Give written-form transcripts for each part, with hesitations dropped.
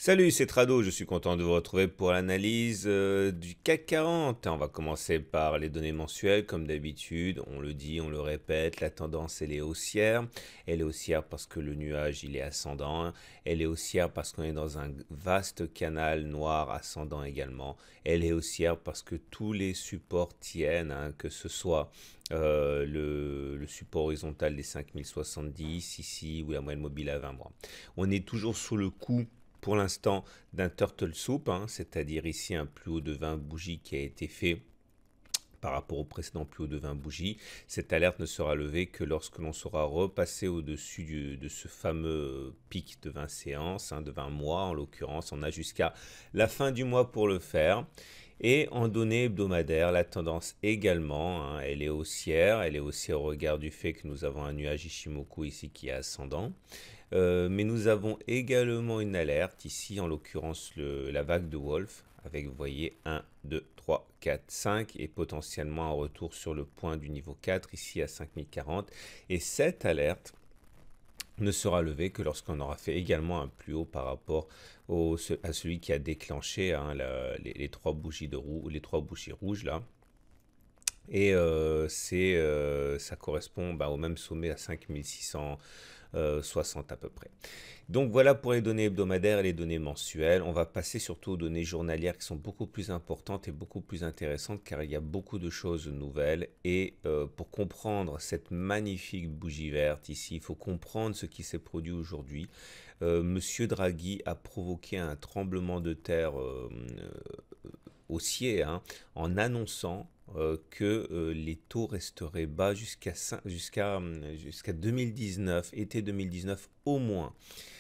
Salut, c'est Trado, je suis content de vous retrouver pour l'analyse du CAC 40. On va commencer par les données mensuelles, comme d'habitude. On le dit, on le répète, la tendance elle est haussière. Elle est haussière parce que le nuage il est ascendant. Elle est haussière parce qu'on est dans un vaste canal noir ascendant également. Elle est haussière parce que tous les supports tiennent, hein, que ce soit le support horizontal des 5070 ici ou la moyenne mobile à 20 mois. On est toujours sous le coup pour l'instant d'un turtle soup, hein, c'est-à-dire ici un plus haut de 20 bougies qui a été fait par rapport au précédent plus haut de 20 bougies. Cette alerte ne sera levée que lorsque l'on sera repassé au-dessus de ce fameux pic de 20 séances, hein, de 20 mois en l'occurrence. On a jusqu'à la fin du mois pour le faire. Et en données hebdomadaires, la tendance également, hein, elle est haussière. Elle est haussière au regard du fait que nous avons un nuage Ishimoku ici qui est ascendant. Mais nous avons également une alerte ici, en l'occurrence la vague de Wolf, avec, vous voyez, 1, 2, 3, 4, 5, et potentiellement un retour sur le point du niveau 4, ici à 5040. Et cette alerte ne sera levée que lorsqu'on aura fait également un plus haut par rapport à celui qui a déclenché, hein, les trois bougies les trois bougies rouges là. Et ça correspond au même sommet à 5660 à peu près. Donc voilà pour les données hebdomadaires et les données mensuelles. On va passer surtout aux données journalières qui sont beaucoup plus importantes et beaucoup plus intéressantes car il y a beaucoup de choses nouvelles. Et pour comprendre cette magnifique bougie verte ici, il faut comprendre ce qui s'est produit aujourd'hui. Monsieur Draghi a provoqué un tremblement de terre haussier, hein, en annonçant que les taux resteraient bas jusqu'à 2019, été 2019 au moins.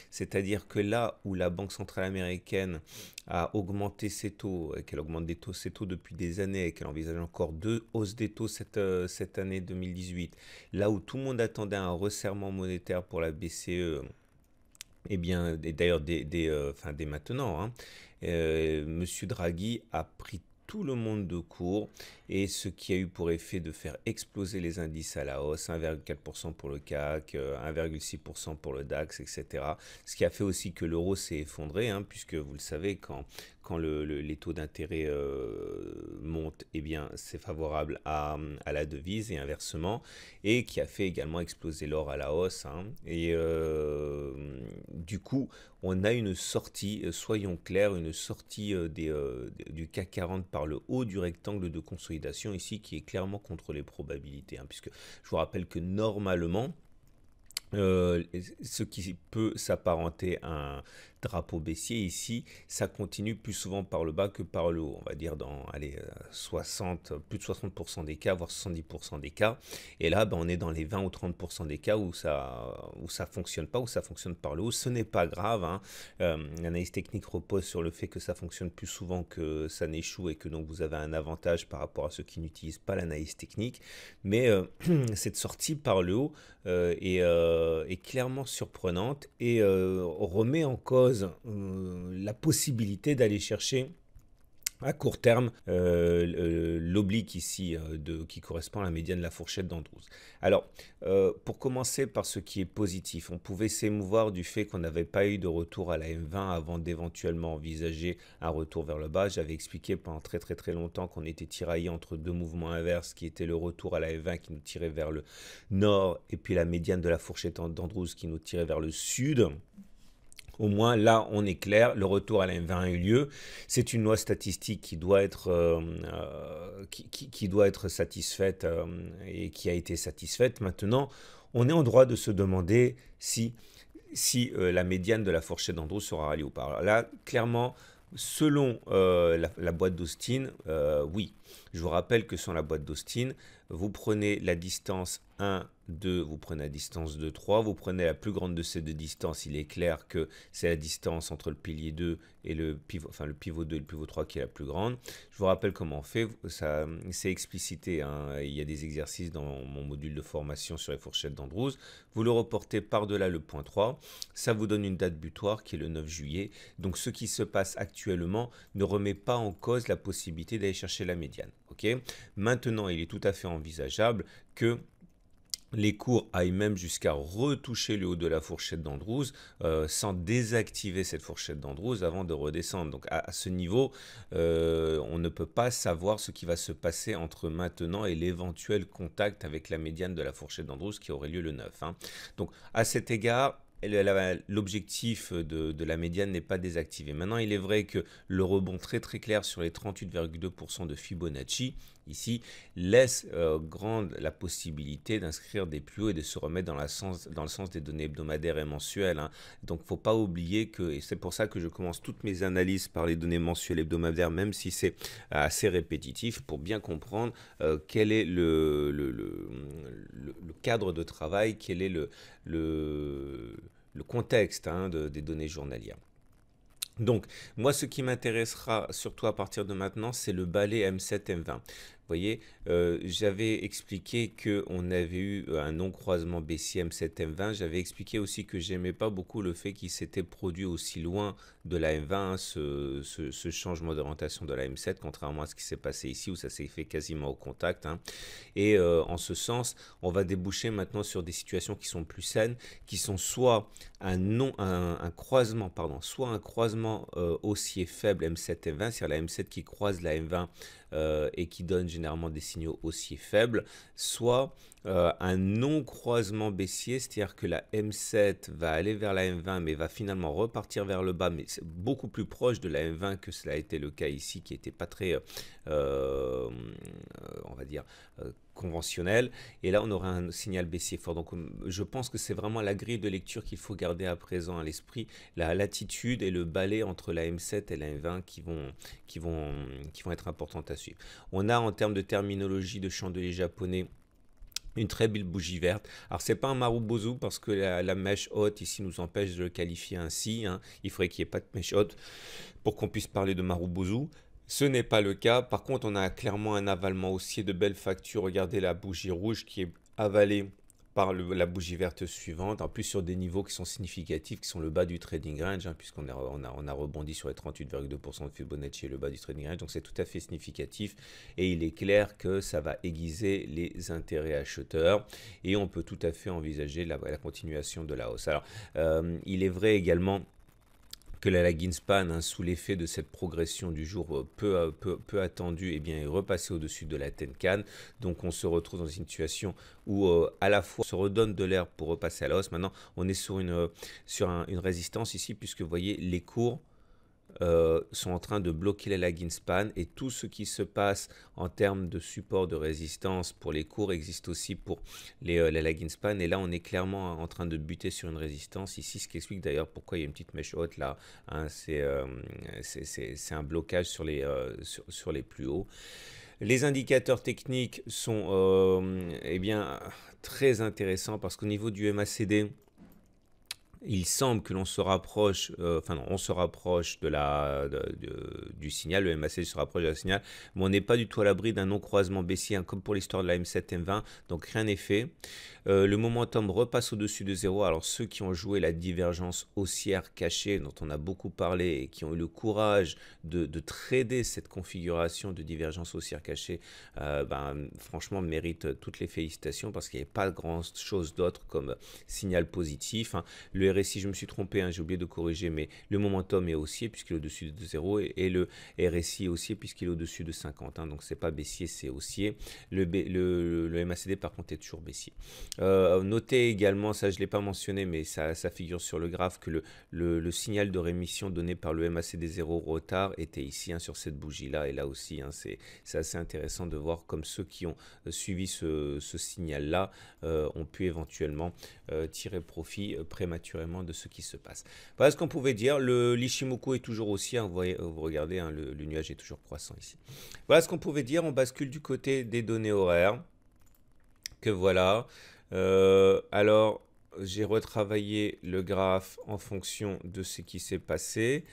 C'est-à-dire que là où la Banque centrale américaine a augmenté ses taux, et qu'elle augmente ses taux depuis des années, et qu'elle envisage encore deux hausses des taux cette année 2018, là où tout le monde attendait un resserrement monétaire pour la BCE, et bien, d'ailleurs, dès maintenant, hein, Monsieur Draghi a pris tout le monde de court, et ce qui a eu pour effet de faire exploser les indices à la hausse, 1,4% pour le CAC, 1,6% pour le DAX, etc. Ce qui a fait aussi que l'euro s'est effondré, hein, puisque vous le savez, quand les taux d'intérêt montent, eh bien, c'est favorable à la devise et inversement, et qui a fait également exploser l'or à la hausse, hein. Et du coup, on a une sortie, soyons clairs, une sortie du CAC 40 par le haut du rectangle de consolidation ici qui est clairement contre les probabilités, hein, puisque je vous rappelle que normalement, ce qui peut s'apparenter à un drapeau baissier ici, ça continue plus souvent par le bas que par le haut. On va dire dans allez, plus de 60% des cas, voire 70% des cas. Et là, on est dans les 20 ou 30% des cas où ça fonctionne pas, où ça fonctionne par le haut. Ce n'est pas grave, hein. L'analyse technique repose sur le fait que ça fonctionne plus souvent que ça n'échoue et que donc vous avez un avantage par rapport à ceux qui n'utilisent pas l'analyse technique. Mais cette sortie par le haut est clairement surprenante et remet en cause la possibilité d'aller chercher à court terme l'oblique ici qui correspond à la médiane de la fourchette d'Andrews. Alors, pour commencer par ce qui est positif, on pouvait s'émouvoir du fait qu'on n'avait pas eu de retour à la M20 avant d'éventuellement envisager un retour vers le bas. J'avais expliqué pendant très très très longtemps qu'on était tiraillé entre deux mouvements inverses qui étaient le retour à la M20 qui nous tirait vers le nord et puis la médiane de la fourchette d'Andrews qui nous tirait vers le sud. Au moins, là, on est clair, le retour à la M20 a eu lieu. C'est une loi statistique qui doit être, qui doit être satisfaite et qui a été satisfaite. Maintenant, on est en droit de se demander si la médiane de la fourchette d'Andrews sera ralliée ou pas. Alors là, clairement, selon la boîte d'Austin, oui. Je vous rappelle que sur la boîte d'Austin, vous prenez la distance 1, 2, vous prenez la distance 2, 3, vous prenez la plus grande de ces deux distances. Il est clair que c'est la distance entre le pilier 2 et le pivot 2 et le pivot 3 qui est la plus grande. Je vous rappelle comment on fait, c'est explicité, hein. Il y a des exercices dans mon module de formation sur les fourchettes d'Andrews. Vous le reportez par-delà le point 3, ça vous donne une date butoir qui est le 9 juillet. Donc ce qui se passe actuellement ne remet pas en cause la possibilité d'aller chercher la médiane. Okay. Maintenant, il est tout à fait envisageable que les cours aillent même jusqu'à retoucher le haut de la fourchette d'Andrews sans désactiver cette fourchette d'Andrews avant de redescendre. Donc à ce niveau, on ne peut pas savoir ce qui va se passer entre maintenant et l'éventuel contact avec la médiane de la fourchette d'Andrews qui aurait lieu le 9. Hein. Donc à cet égard, l'objectif de la médiane n'est pas désactivé. Maintenant, il est vrai que le rebond très très clair sur les 38,2% de Fibonacci, ici, laisse grande la possibilité d'inscrire des plus hauts et de se remettre dans le sens des données hebdomadaires et mensuelles. Hein. Donc, il ne faut pas oublier que, et c'est pour ça que je commence toutes mes analyses par les données mensuelles et hebdomadaires, même si c'est assez répétitif, pour bien comprendre quel est le cadre de travail, quel est le contexte hein, des données journalières. Donc, moi, ce qui m'intéressera surtout à partir de maintenant, c'est le balai M7-M20. Vous voyez, j'avais expliqué qu'on avait eu un non-croisement baissier M7-M20. J'avais expliqué aussi que j'aimais pas beaucoup le fait qu'il s'était produit aussi loin de la M20, hein, ce changement d'orientation de la M7, contrairement à ce qui s'est passé ici où ça s'est fait quasiment au contact. Hein. Et en ce sens, on va déboucher maintenant sur des situations qui sont plus saines, qui sont soit un croisement, pardon, soit un croisement haussier faible M7-M20, c'est-à-dire la M7 qui croise la M20 et qui donne généralement des signaux haussiers faibles, soit un non-croisement baissier, c'est-à-dire que la M7 va aller vers la M20 mais va finalement repartir vers le bas, mais c'est beaucoup plus proche de la M20 que cela a été le cas ici, qui n'était pas très, on va dire, conventionnel, et là on aura un signal baissier fort. Donc je pense que c'est vraiment la grille de lecture qu'il faut garder à présent à l'esprit, la latitude et le balai entre la M7 et la M20 qui vont être importantes à suivre. On a en termes de terminologie de chandelier japonais une très belle bougie verte. Alors c'est pas un marubozu parce que la mèche haute ici nous empêche de le qualifier ainsi. Hein. Il faudrait qu'il n'y ait pas de mèche haute pour qu'on puisse parler de marubozu. Ce n'est pas le cas. Par contre, on a clairement un avalement haussier de belle facture. Regardez la bougie rouge qui est avalée par la bougie verte suivante, en plus sur des niveaux qui sont significatifs, qui sont le bas du trading range, hein, puisqu'on a rebondi sur les 38,2% de Fibonacci et le bas du trading range, donc c'est tout à fait significatif, et il est clair que ça va aiguiser les intérêts acheteurs, et on peut tout à fait envisager la continuation de la hausse. Alors, il est vrai également que la lagging span, hein, sous l'effet de cette progression du jour peu attendue, eh bien, est repassée au-dessus de la Tenkan. Donc on se retrouve dans une situation où à la fois on se redonne de l'air pour repasser à la hausse. Maintenant, on est sur une résistance ici, puisque vous voyez les cours sont en train de bloquer la lagging span, et tout ce qui se passe en termes de support de résistance pour les cours existe aussi pour la lagging span, et là on est clairement en train de buter sur une résistance ici, ce qui explique d'ailleurs pourquoi il y a une petite mèche haute là, hein, c'est un blocage sur les plus hauts. Les indicateurs techniques sont eh bien, très intéressants parce qu'au niveau du MACD, il semble que l'on se rapproche, on se rapproche du signal, le MACD se rapproche du signal, mais on n'est pas du tout à l'abri d'un non-croisement baissier, hein, comme pour l'histoire de la M7-M20, donc rien n'est fait. Le momentum repasse au-dessus de 0, alors ceux qui ont joué la divergence haussière cachée, dont on a beaucoup parlé, et qui ont eu le courage de trader cette configuration de divergence haussière cachée, franchement méritent toutes les félicitations, parce qu'il n'y avait pas grand-chose d'autre comme signal positif. Hein. Le RSI, je me suis trompé, hein, j'ai oublié de corriger, mais le momentum est haussier puisqu'il est au-dessus de 0, et le RSI est haussier puisqu'il est au-dessus de 50. Hein, donc c'est pas baissier, c'est haussier. Le MACD par contre est toujours baissier. Notez également, ça je ne l'ai pas mentionné, mais ça figure sur le graphe, que le signal de rémission donné par le MACD 0 retard était ici, hein, sur cette bougie-là, et là aussi, hein, c'est assez intéressant de voir comme ceux qui ont suivi ce signal-là ont pu éventuellement tirer profit prématurément de ce qui se passe. Voilà ce qu'on pouvait dire. L'Ishimoku est toujours haussier, hein, vous regardez, hein, le nuage est toujours croissant ici. Voilà ce qu'on pouvait dire. On bascule du côté des données horaires. Que voilà. Alors, j'ai retravaillé le graphe en fonction de ce qui s'est passé.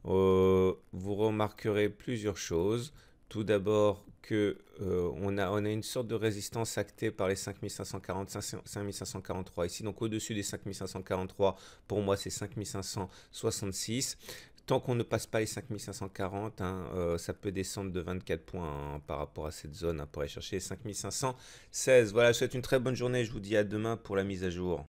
Vous remarquerez plusieurs choses. Tout d'abord que on a une sorte de résistance actée par les 5540, 5543 ici. Donc au-dessus des 5543, pour moi c'est 5566. tant qu'on ne passe pas les 5540, hein, ça peut descendre de 24 points hein, par rapport à cette zone hein, pour aller chercher les 5516. Voilà, je vous souhaite une très bonne journée. Je vous dis à demain pour la mise à jour.